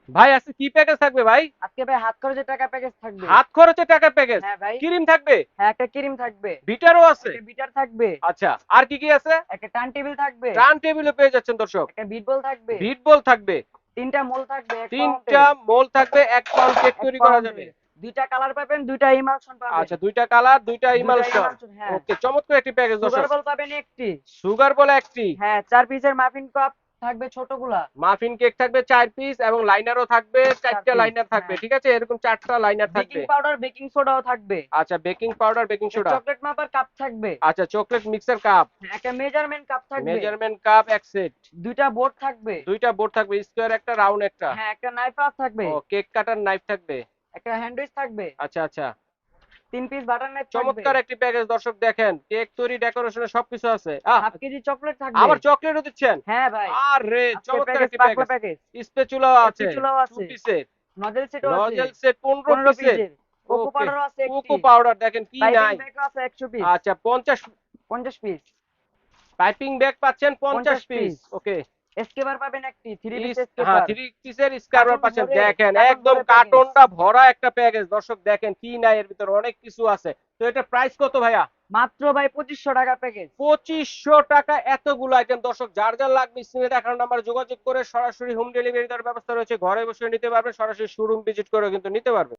ভাই আজকে কি প্যাকেজ থাকবে ভাই? আজকে ভাই হাত খরচের টাকা প্যাকেজ থাকবে। হাত খরচে টাকা প্যাকেজ? হ্যাঁ ভাই। ক্রিম থাকবে? হ্যাঁ, একটা ক্রিম থাকবে, বিটারও আছে? একটা বিটার থাকবে, আচ্ছা, আর কি কি আছে? একটা টার্ন টেবিল থাকবে, টার্ন টেবিলও পেয়ে যাচ্ছেন দর্শক। একটা বিট বল থাকবে, বিট বল থাকবে। তিনটা মোল থাকবে 1 তিনটা পাউন্ডের। মোল থাকবে, 1 পাউন্ড কেক 1 তৈরি করা যাবে। পাউন্ডের। দুইটা কালার পাবেন, দুইটা ইমালশন পাবেন। আচ্ছা, দুইটা কালার, দুইটা দুইটা ইমালশন। ইমালশন, হ্যাঁ। ওকে, চমৎকার একটি প্যাকেজ সুগার দর্শক। বল পাবেন একটি। সুগার বলে একটি। হ্যাঁ, 4 পিসের মাফিন কাপ থাকবে ছোটগুলা। মাফিন কেক থাকবে 4 পিস এবং লাইনারও থাকবে 4 4টা পিস, লাইনার থাকবে, হ্যাঁ। ঠিক আছে? এরকম 4টা লাইনার বেকিং থাকবে। পাউডার, বেকিং সোডাও থাকবে। আচ্ছা, baking powder, baking soda. Chocolate মাপার কাপ থাকবে। আচ্ছা, চকলেট মিক্সার কাপ। হ্যাঁ, একটা মেজারমেন্ট কাপ থাকবে। মেজারমেন্ট কাপ এক সেট। দুইটা বোর্ড থাকবে। দুইটা বোর্ড থাকবে, স্কোয়ার একটা, রাউন্ড একটা। হ্যাঁ, একটা নাইফ থাকবে। ও, কেক কাটার নাইফ থাকবে। একটা হ্যান্ডউইচ থাকবে। আচ্ছা আচ্ছা, 3 পিস বাটার নাইফ থাকবে। চমৎকার একটি প্যাকেজ দর্শক, দেখেন কেক তৈরি, ডেকোরেশনের সবকিছু আছে। হাফ কেজি চকলেট থাকবে। আবার চকলেটও দিচ্ছেন? হ্যাঁ ভাই। আরে আজকের চমৎকার প্যাকেজ একটি পাকলা প্যাকেজ। প্যাকেজ। স্প্যাচুলাও আছে স্প্যাচুলাও 2 আছে। পিসের। নজেল সেটও আছে নজেল সেট 15 15 পিসের। পিসের। কোকো ওকে, পাউডারও আছে কোকো একটি। পাউডার দেখেন কি পাইপিং নাই। ব্যাগও আছে 100 পিস। আচ্ছা, 50 পিস। পাইপিং ব্যাগ পাচ্ছেন 50 50 পিস। পিস। ওকে। এস্কেবার পাবেন একটি, 3 পিস হ্যাঁ, এস্কেবার। 3 পিসের স্কার্বার কার্টুন পাচ্ছেন, ভরে, দেখেন কার্টুন একদম ভরে প্যাকেজ। কার্টনটা ভরা একটা প্যাকেজ দর্শক, দেখেন কি নাই এর ভিতরে, অনেক কিছু আছে। তো এটা প্রাইস কত ভাইয়া? মাত্র ভাই 2500 টাকা প্যাকেজ। 2500 টাকা এতগুলো আইটেম দর্শক, যার যার লাগবে স্ক্রিনে দেখানো নাম্বার যোগাযোগ করে সরাসরি হোম ডেলিভারি দেওয়ার ব্যবস্থা রয়েছে, ঘরে বসে নিতে পারবেন, সরাসরি শোরুম ভিজিট করে কিন্তু নিতে পারবেন।